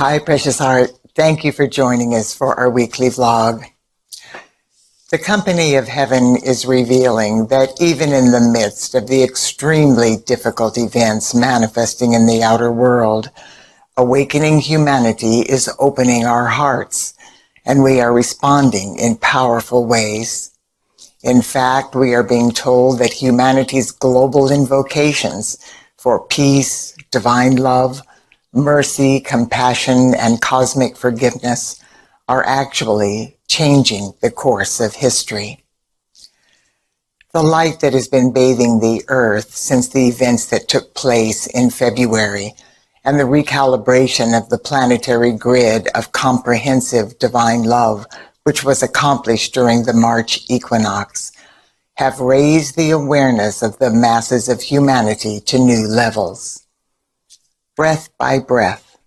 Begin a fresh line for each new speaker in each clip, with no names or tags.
Hi, precious heart. Thank you for joining us for our weekly vlog. The company of heaven is revealing that even in the midst of the extremely difficult events manifesting in the outer world, awakening humanity is opening our hearts, and we are responding in powerful ways. In fact, we are being told that humanity's global invocations for peace, divine love, mercy, compassion, and cosmic forgiveness are actually changing the course of history. The light that has been bathing the earth since the events that took place in February and the recalibration of the planetary grid of comprehensive divine love, which was accomplished during the March equinox, have raised the awareness of the masses of humanity to new levels. Breath by breath,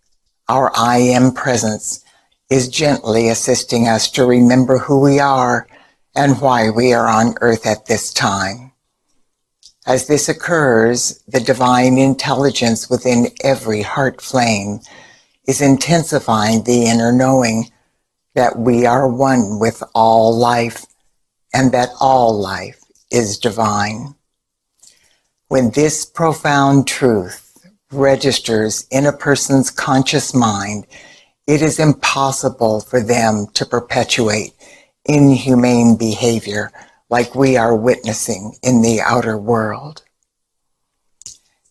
our I Am presence is gently assisting us to remember who we are and why we are on earth at this time. As this occurs, the divine intelligence within every heart flame is intensifying the inner knowing that we are one with all life and that all life is divine. When this profound truth registers in a person's conscious mind, it is impossible for them to perpetuate inhumane behavior like we are witnessing in the outer world.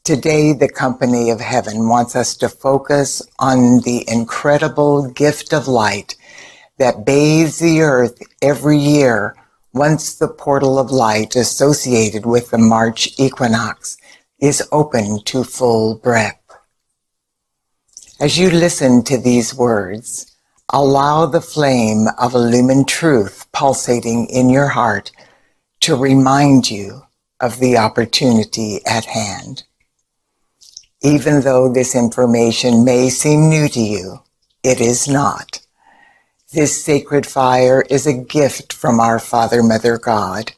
Today, the company of heaven wants us to focus on the incredible gift of light that bathes the earth every year once the portal of light associated with the March equinox is open to full breadth. As you listen to these words, allow the flame of illumined truth pulsating in your heart to remind you of the opportunity at hand. Even though this information may seem new to you, it is not. This sacred fire is a gift from our Father, Mother, God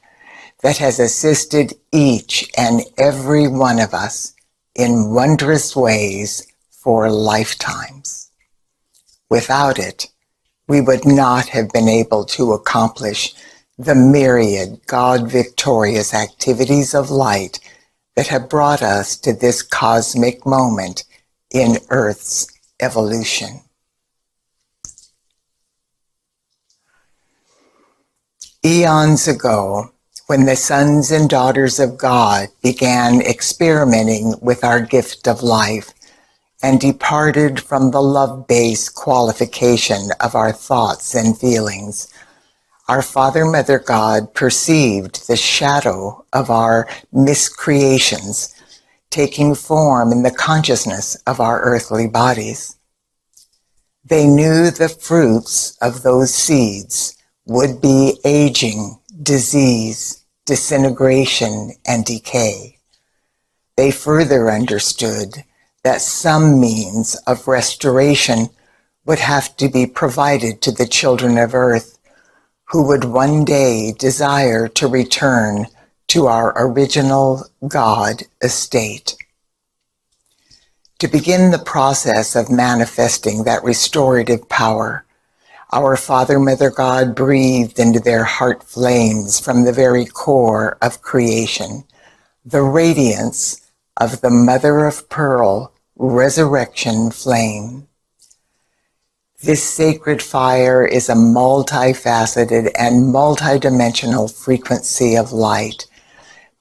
that has assisted each and every one of us in wondrous ways for lifetimes. Without it, we would not have been able to accomplish the myriad God-victorious activities of light that have brought us to this cosmic moment in Earth's evolution. Eons ago, when the sons and daughters of God began experimenting with our gift of life and departed from the love-based qualification of our thoughts and feelings, our Father, Mother, God perceived the shadow of our miscreations taking form in the consciousness of our earthly bodies. They knew the fruits of those seeds would be aging, disease, disintegration, and decay. They further understood that some means of restoration would have to be provided to the children of earth, who would one day desire to return to our original God estate. To begin the process of manifesting that restorative power, our Father, Mother, God breathed into their heart flames from the very core of creation the radiance of the Mother of Pearl resurrection flame. This sacred fire is a multifaceted and multidimensional frequency of light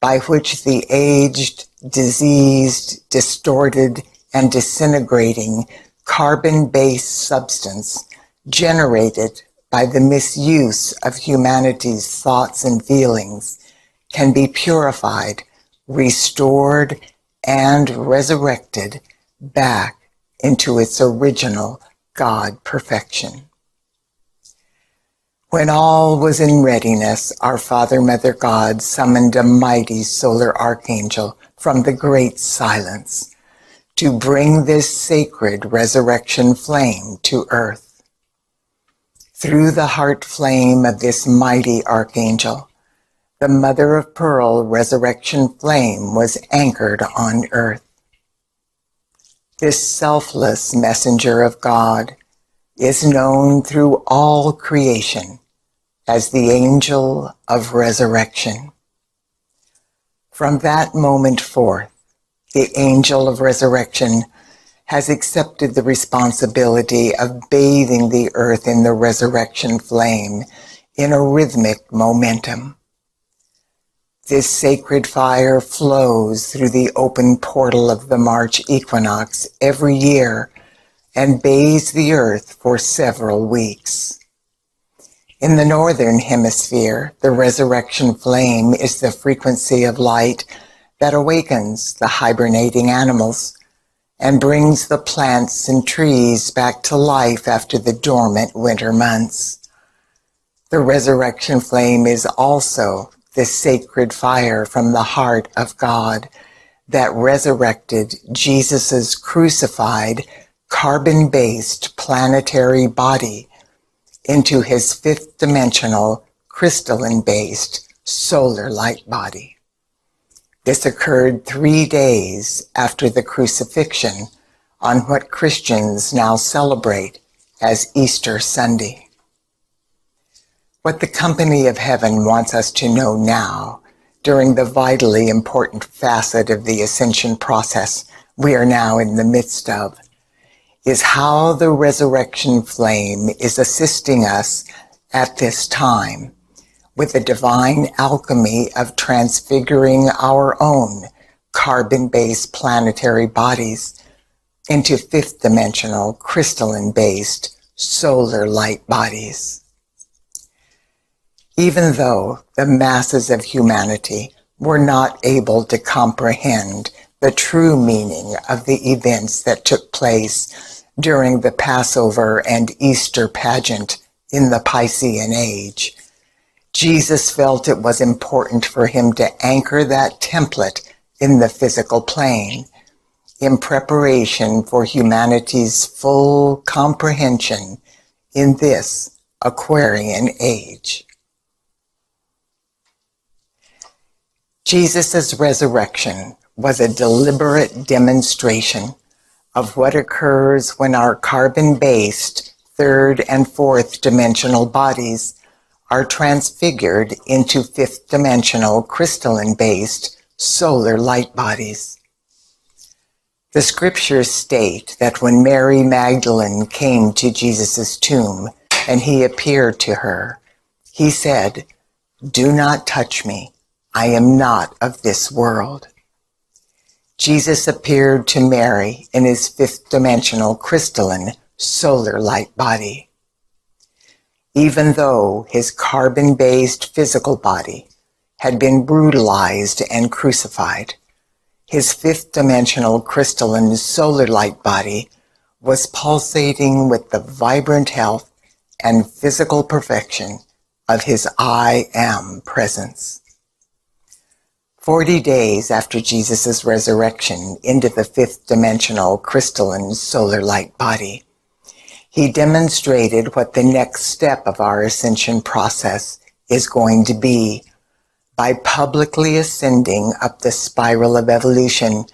by which the aged, diseased, distorted, and disintegrating carbon-based substance generated by the misuse of humanity's thoughts and feelings can be purified, restored, and resurrected back into its original God perfection. When all was in readiness, our Father, Mother, God summoned a mighty solar archangel from the great silence to bring this sacred resurrection flame to earth. Through the heart flame of this mighty archangel, the Mother of Pearl resurrection flame was anchored on earth. This selfless messenger of God is known through all creation as the angel of resurrection. From that moment forth, the angel of resurrection has accepted the responsibility of bathing the earth in the resurrection flame in a rhythmic momentum. This sacred fire flows through the open portal of the March equinox every year and bathes the earth for several weeks. In the northern hemisphere, the resurrection flame is the frequency of light that awakens the hibernating animals and brings the plants and trees back to life after the dormant winter months. The resurrection flame is also the sacred fire from the heart of God that resurrected Jesus' crucified, carbon-based planetary body into his fifth-dimensional, crystalline-based solar light body. This occurred 3 days after the crucifixion on what Christians now celebrate as Easter Sunday. What the company of heaven wants us to know now, during the vitally important facet of the ascension process we are now in the midst of, is how the resurrection flame is assisting us at this time with the divine alchemy of transfiguring our own carbon-based planetary bodies into fifth-dimensional, crystalline-based solar light bodies. Even though the masses of humanity were not able to comprehend the true meaning of the events that took place during the Passover and Easter pageant in the Piscean Age, Jesus felt it was important for him to anchor that template in the physical plane in preparation for humanity's full comprehension in this Aquarian age. Jesus' resurrection was a deliberate demonstration of what occurs when our carbon-based third and fourth dimensional bodies are transfigured into fifth dimensional crystalline-based solar light bodies. The scriptures state that when Mary Magdalene came to Jesus' tomb and he appeared to her, he said, "Do not touch me. I am not of this world." Jesus appeared to Mary in his fifth dimensional crystalline solar light body. Even though his carbon-based physical body had been brutalized and crucified, his fifth dimensional crystalline solar light body was pulsating with the vibrant health and physical perfection of his I Am presence. 40 days after Jesus' resurrection into the fifth dimensional crystalline solar light body, he demonstrated what the next step of our ascension process is going to be by publicly ascending up the spiral of evolution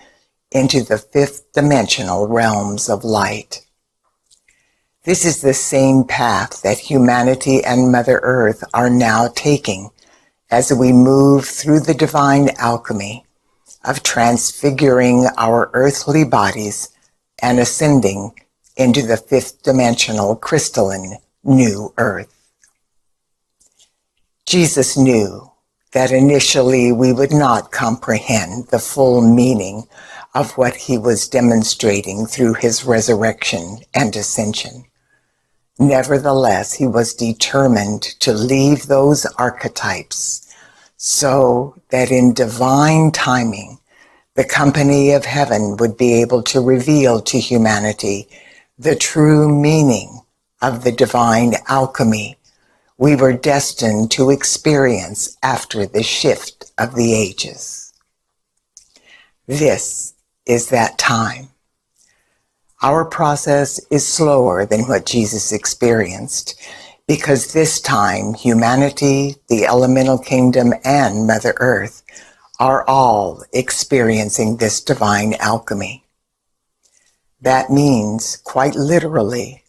into the fifth dimensional realms of light. This is the same path that humanity and Mother Earth are now taking as we move through the divine alchemy of transfiguring our earthly bodies and ascending into the fifth dimensional crystalline new earth. Jesus knew that initially we would not comprehend the full meaning of what he was demonstrating through his resurrection and ascension. Nevertheless, he was determined to leave those archetypes so that in divine timing, the company of heaven would be able to reveal to humanity the true meaning of the divine alchemy we were destined to experience after the shift of the ages. This is that time. Our process is slower than what Jesus experienced because this time humanity, the elemental kingdom, and Mother Earth are all experiencing this divine alchemy. That means, quite literally,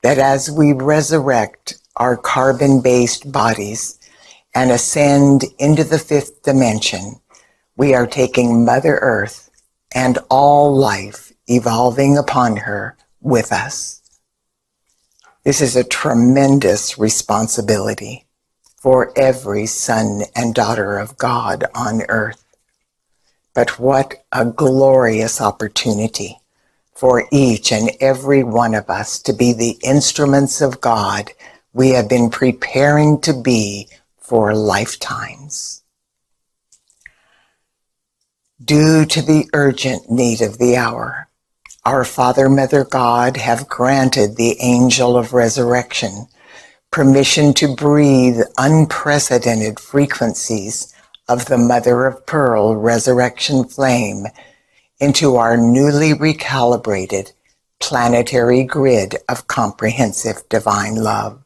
that as we resurrect our carbon-based bodies and ascend into the fifth dimension, we are taking Mother Earth and all life evolving upon her with us. This is a tremendous responsibility for every son and daughter of God on earth. But what a glorious opportunity for each and every one of us to be the instruments of God we have been preparing to be for lifetimes. Due to the urgent need of the hour, our Father, Mother God have granted the angel of resurrection permission to breathe unprecedented frequencies of the Mother of Pearl resurrection flame into our newly recalibrated planetary grid of comprehensive divine love.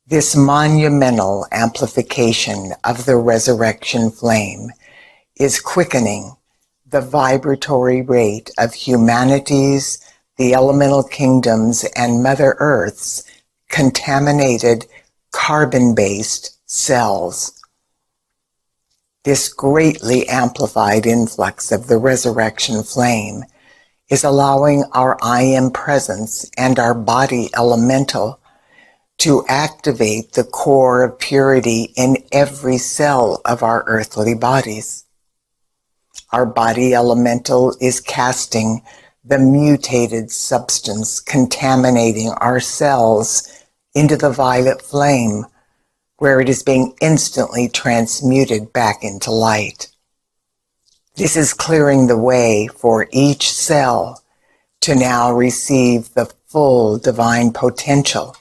This monumental amplification of the resurrection flame is quickening the vibratory rate of humanity's, the elemental kingdoms, and Mother Earth's contaminated carbon-based cells. This greatly amplified influx of the resurrection flame is allowing our I Am presence and our body elemental to activate the core of purity in every cell of our earthly bodies. Our body elemental is casting the mutated substance contaminating our cells into the violet flame, where it is being instantly transmuted back into light. This is clearing the way for each cell to now receive the full divine potential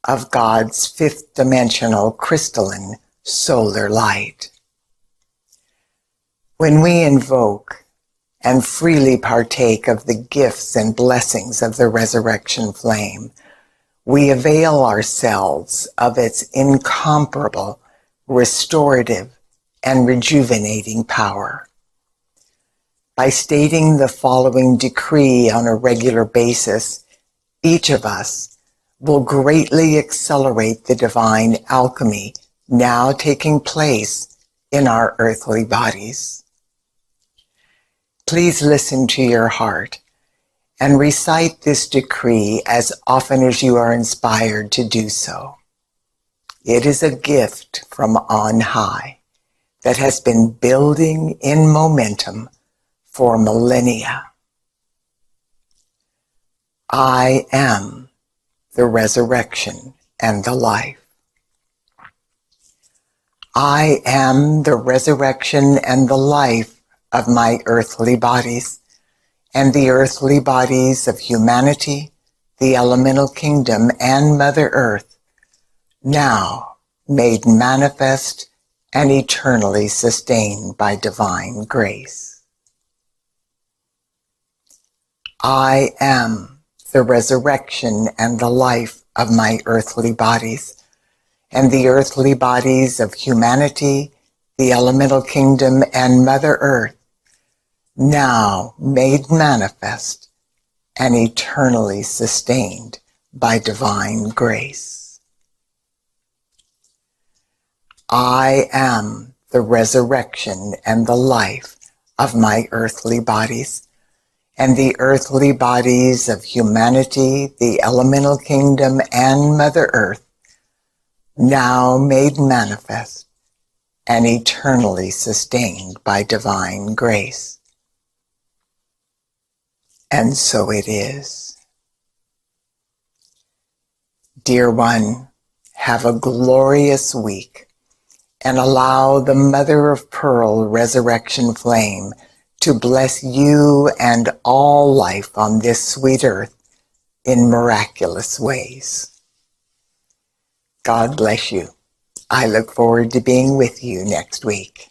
of God's fifth dimensional crystalline solar light. When we invoke and freely partake of the gifts and blessings of the resurrection flame, we avail ourselves of its incomparable, restorative, and rejuvenating power. By stating the following decree on a regular basis, each of us will greatly accelerate the divine alchemy now taking place in our earthly bodies. Please listen to your heart and recite this decree as often as you are inspired to do so. It is a gift from on high that has been building in momentum for millennia. I am the resurrection and the life. I am the resurrection and the life of my earthly bodies and the earthly bodies of humanity, the elemental kingdom, and Mother Earth, now made manifest and eternally sustained by divine grace. I am the resurrection and the life of my earthly bodies, and the earthly bodies of humanity, the elemental kingdom, and Mother Earth, now made manifest and eternally sustained by divine grace. I am the resurrection and the life of my earthly bodies, and the earthly bodies of humanity, the elemental kingdom, and Mother Earth, now made manifest and eternally sustained by divine grace. And so it is. Dear one, have a glorious week and allow the Mother of Pearl resurrection flame to bless you and all life on this sweet earth in miraculous ways. God bless you. I look forward to being with you next week.